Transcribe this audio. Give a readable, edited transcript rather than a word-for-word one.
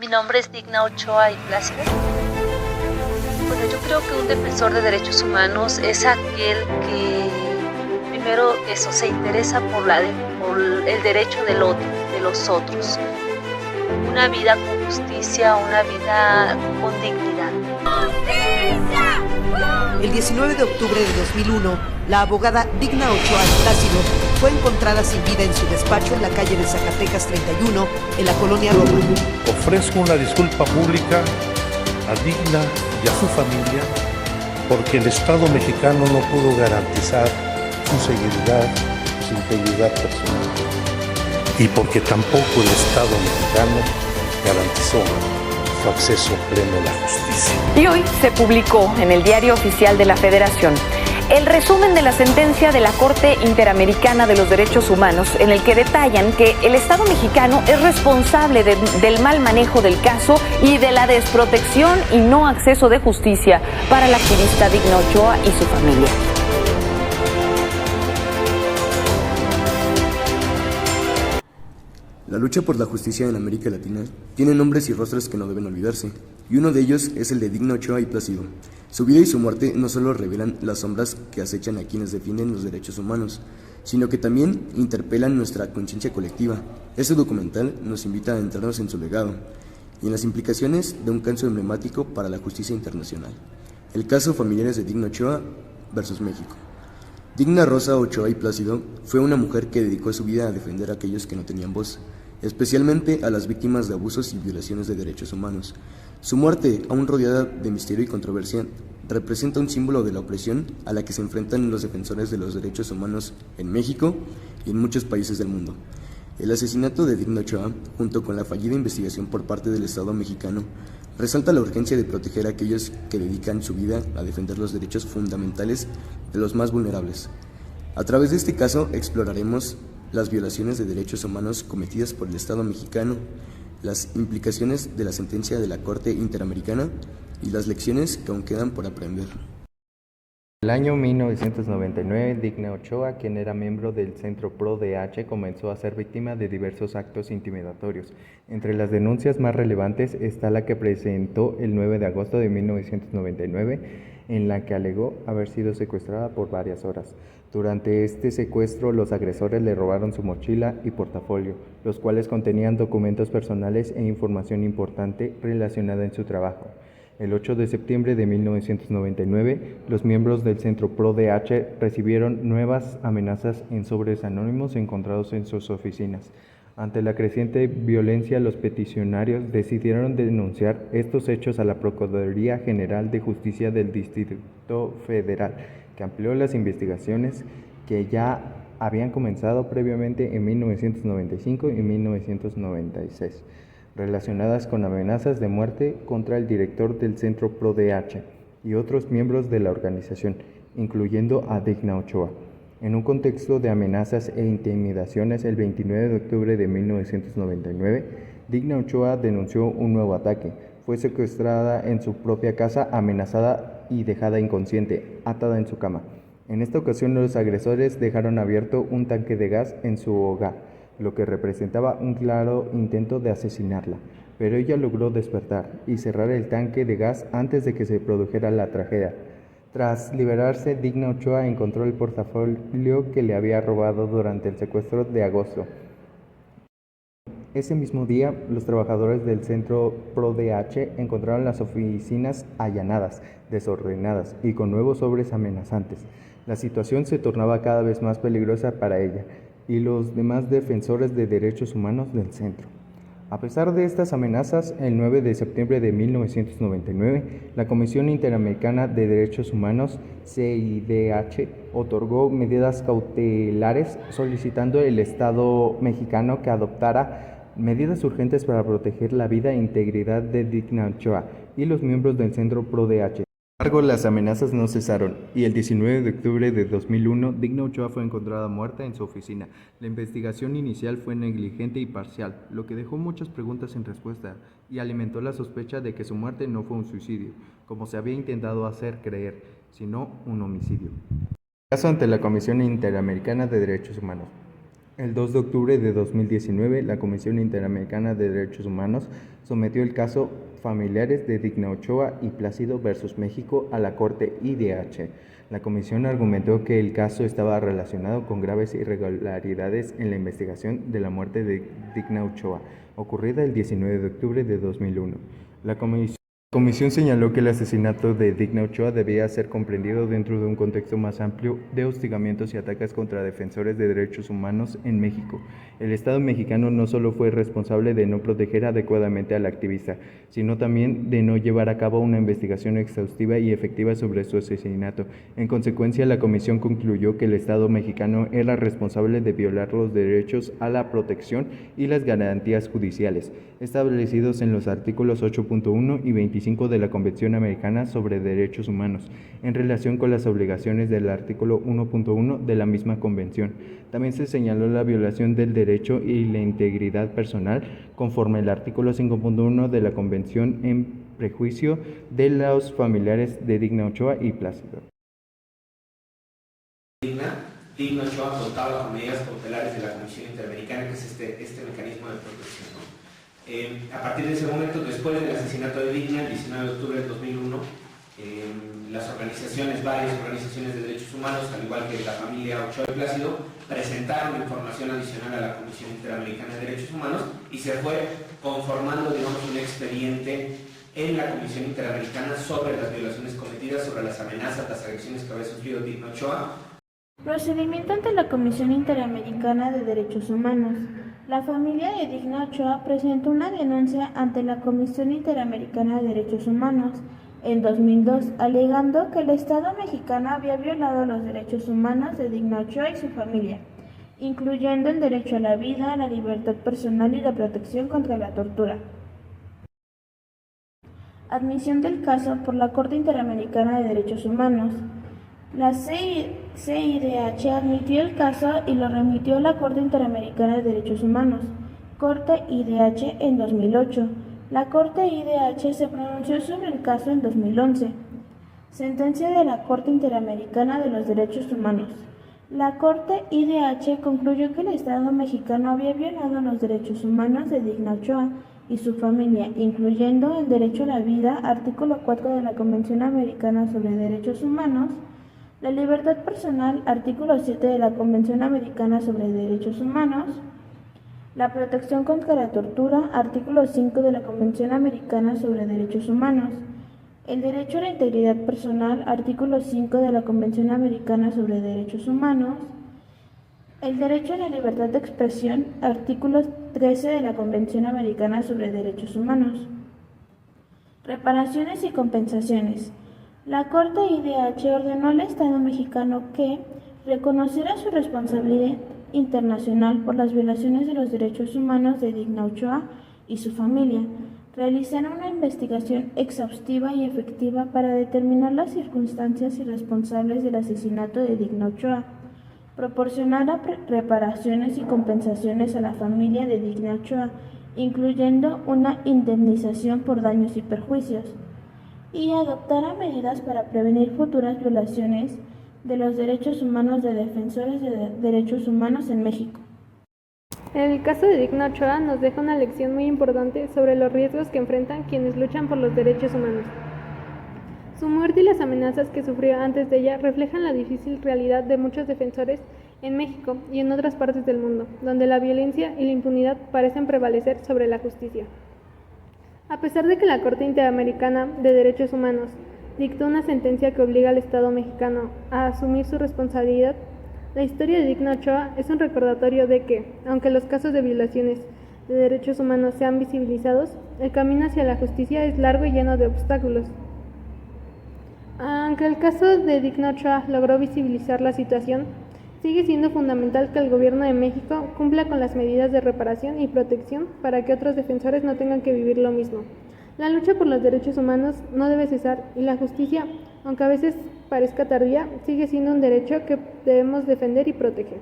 Mi nombre es Digna Ochoa y Plácido. Bueno, yo creo que un defensor de derechos humanos es aquel que primero se interesa por el derecho del otro, de los otros. Una vida con justicia, una vida con dignidad. ¡Justicia! El 19 de octubre de 2001, la abogada Digna Ochoa Plácido fue encontrada sin vida en su despacho en la calle de Zacatecas 31, en la colonia Roma. Ofrezco una disculpa pública a Digna y a su familia porque el Estado mexicano no pudo garantizar su seguridad, su integridad personal, y porque tampoco el Estado mexicano garantizó su acceso pleno a la justicia. Y hoy se publicó en el Diario Oficial de la Federación el resumen de la sentencia de la Corte Interamericana de los Derechos Humanos, en el que detallan que el Estado mexicano es responsable del mal manejo del caso y de la desprotección y no acceso de justicia para la activista Digna Ochoa y su familia. La lucha por la justicia en América Latina tiene nombres y rostros que no deben olvidarse, y uno de ellos es el de Digna Ochoa y Plácido. Su vida y su muerte no solo revelan las sombras que acechan a quienes defienden los derechos humanos, sino que también interpelan nuestra conciencia colectiva. Este documental nos invita a adentrarnos en su legado y en las implicaciones de un caso emblemático para la justicia internacional. El caso Familiares de Digna Ochoa versus México. Digna Rosa Ochoa y Plácido fue una mujer que dedicó su vida a defender a aquellos que no tenían voz, especialmente a las víctimas de abusos y violaciones de derechos humanos. Su muerte, aún rodeada de misterio y controversia, representa un símbolo de la opresión a la que se enfrentan los defensores de los derechos humanos en México y en muchos países del mundo. El asesinato de Digna Ochoa, junto con la fallida investigación por parte del Estado mexicano, resalta la urgencia de proteger a aquellos que dedican su vida a defender los derechos fundamentales de los más vulnerables. A través de este caso exploraremos las violaciones de derechos humanos cometidas por el Estado mexicano, las implicaciones de la sentencia de la Corte Interamericana y las lecciones que aún quedan por aprender. En el año 1999, Digna Ochoa, quien era miembro del Centro Pro-DH, comenzó a ser víctima de diversos actos intimidatorios. Entre las denuncias más relevantes está la que presentó el 9 de agosto de 1999, en la que alegó haber sido secuestrada por varias horas. Durante este secuestro, los agresores le robaron su mochila y portafolio, los cuales contenían documentos personales e información importante relacionada en su trabajo. El 8 de septiembre de 1999, los miembros del Centro Pro-DH recibieron nuevas amenazas en sobres anónimos encontrados en sus oficinas. Ante la creciente violencia, los peticionarios decidieron denunciar estos hechos a la Procuraduría General de Justicia del Distrito Federal, que amplió las investigaciones que ya habían comenzado previamente en 1995 y 1996. Relacionadas con amenazas de muerte contra el director del Centro Pro-DH y otros miembros de la organización, incluyendo a Digna Ochoa. En un contexto de amenazas e intimidaciones, el 29 de octubre de 1999, Digna Ochoa denunció un nuevo ataque. Fue secuestrada en su propia casa, amenazada y dejada inconsciente, atada en su cama. En esta ocasión, los agresores dejaron abierto un tanque de gas en su hogar, lo que representaba un claro intento de asesinarla, pero ella logró despertar y cerrar el tanque de gas antes de que se produjera la tragedia. Tras liberarse, Digna Ochoa encontró el portafolio que le había robado durante el secuestro de agosto. Ese mismo día, los trabajadores del Centro Pro-DH encontraron las oficinas allanadas, desordenadas y con nuevos sobres amenazantes. La situación se tornaba cada vez más peligrosa para ella y los demás defensores de derechos humanos del centro. A pesar de estas amenazas, el 9 de septiembre de 1999, la Comisión Interamericana de Derechos Humanos, CIDH, otorgó medidas cautelares solicitando al Estado mexicano que adoptara medidas urgentes para proteger la vida e integridad de Digna Ochoa y los miembros del Centro Pro-DH. Sin embargo, las amenazas no cesaron y el 19 de octubre de 2001, Digna Ochoa fue encontrada muerta en su oficina. La investigación inicial fue negligente y parcial, lo que dejó muchas preguntas sin respuesta y alimentó la sospecha de que su muerte no fue un suicidio, como se había intentado hacer creer, sino un homicidio. Caso ante la Comisión Interamericana de Derechos Humanos. El 2 de octubre de 2019, la Comisión Interamericana de Derechos Humanos sometió el caso Familiares de Digna Ochoa y Plácido versus México a la Corte IDH. La comisión argumentó que el caso estaba relacionado con graves irregularidades en la investigación de la muerte de Digna Ochoa, ocurrida el 19 de octubre de 2001. La comisión señaló que el asesinato de Digna Ochoa debía ser comprendido dentro de un contexto más amplio de hostigamientos y ataques contra defensores de derechos humanos en México. El Estado mexicano no solo fue responsable de no proteger adecuadamente al activista, sino también de no llevar a cabo una investigación exhaustiva y efectiva sobre su asesinato. En consecuencia, la comisión concluyó que el Estado mexicano era responsable de violar los derechos a la protección y las garantías judiciales, establecidos en los artículos 8.1 y 25 de la Convención Americana sobre Derechos Humanos, en relación con las obligaciones del artículo 1.1 de la misma convención. También se señaló la violación del derecho y la integridad personal, conforme al artículo 5.1 de la Convención en prejuicio de los familiares de Digna Ochoa y Plácido. Digna Ochoa contaba con medidas cautelares de la Comisión Interamericana, que es este mecanismo de protección, ¿no? A partir de ese momento, después del asesinato de Digna, el 19 de octubre del 2001, varias organizaciones de derechos humanos, al igual que la familia Ochoa y Plácido, presentaron información adicional a la Comisión Interamericana de Derechos Humanos y se fue conformando, un expediente en la Comisión Interamericana sobre las violaciones cometidas, sobre las amenazas, las agresiones que había sufrido Digna Ochoa. Procedimiento ante la Comisión Interamericana de Derechos Humanos. La familia de Digna Ochoa presentó una denuncia ante la Comisión Interamericana de Derechos Humanos en 2002, alegando que el Estado mexicano había violado los derechos humanos de Digna Ochoa y su familia, incluyendo el derecho a la vida, la libertad personal y la protección contra la tortura. Admisión del caso por la Corte Interamericana de Derechos Humanos. La CIDH admitió el caso y lo remitió a la Corte Interamericana de Derechos Humanos, Corte IDH, en 2008. La Corte IDH se pronunció sobre el caso en 2011. Sentencia de la Corte Interamericana de los Derechos Humanos. La Corte IDH concluyó que el Estado mexicano había violado los derechos humanos de Digna Ochoa y su familia, incluyendo el derecho a la vida, artículo 4 de la Convención Americana sobre Derechos Humanos, la libertad personal, artículo 7 de la Convención Americana sobre Derechos Humanos, la protección contra la tortura, artículo 5 de la Convención Americana sobre Derechos Humanos, el derecho a la integridad personal, artículo 5 de la Convención Americana sobre Derechos Humanos, el derecho a la libertad de expresión, artículo 13 de la Convención Americana sobre Derechos Humanos. Reparaciones y compensaciones. La Corte IDH ordenó al Estado mexicano que reconociera su responsabilidad internacional por las violaciones de los derechos humanos de Digna Ochoa y su familia, realizara una investigación exhaustiva y efectiva para determinar las circunstancias y responsables del asesinato de Digna Ochoa, proporcionara reparaciones y compensaciones a la familia de Digna Ochoa, incluyendo una indemnización por daños y perjuicios, y adoptara medidas para prevenir futuras violaciones de los derechos humanos de defensores de derechos humanos en México. El caso de Digna Ochoa nos deja una lección muy importante sobre los riesgos que enfrentan quienes luchan por los derechos humanos. Su muerte y las amenazas que sufrió antes de ella reflejan la difícil realidad de muchos defensores en México y en otras partes del mundo, donde la violencia y la impunidad parecen prevalecer sobre la justicia. A pesar de que la Corte Interamericana de Derechos Humanos dictó una sentencia que obliga al Estado mexicano a asumir su responsabilidad, la historia de Digna Ochoa es un recordatorio de que, aunque los casos de violaciones de derechos humanos sean visibilizados, el camino hacia la justicia es largo y lleno de obstáculos. Aunque el caso de Digna Ochoa logró visibilizar la situación, sigue siendo fundamental que el Gobierno de México cumpla con las medidas de reparación y protección para que otros defensores no tengan que vivir lo mismo. La lucha por los derechos humanos no debe cesar y la justicia, aunque a veces parezca tardía, sigue siendo un derecho que debemos defender y proteger.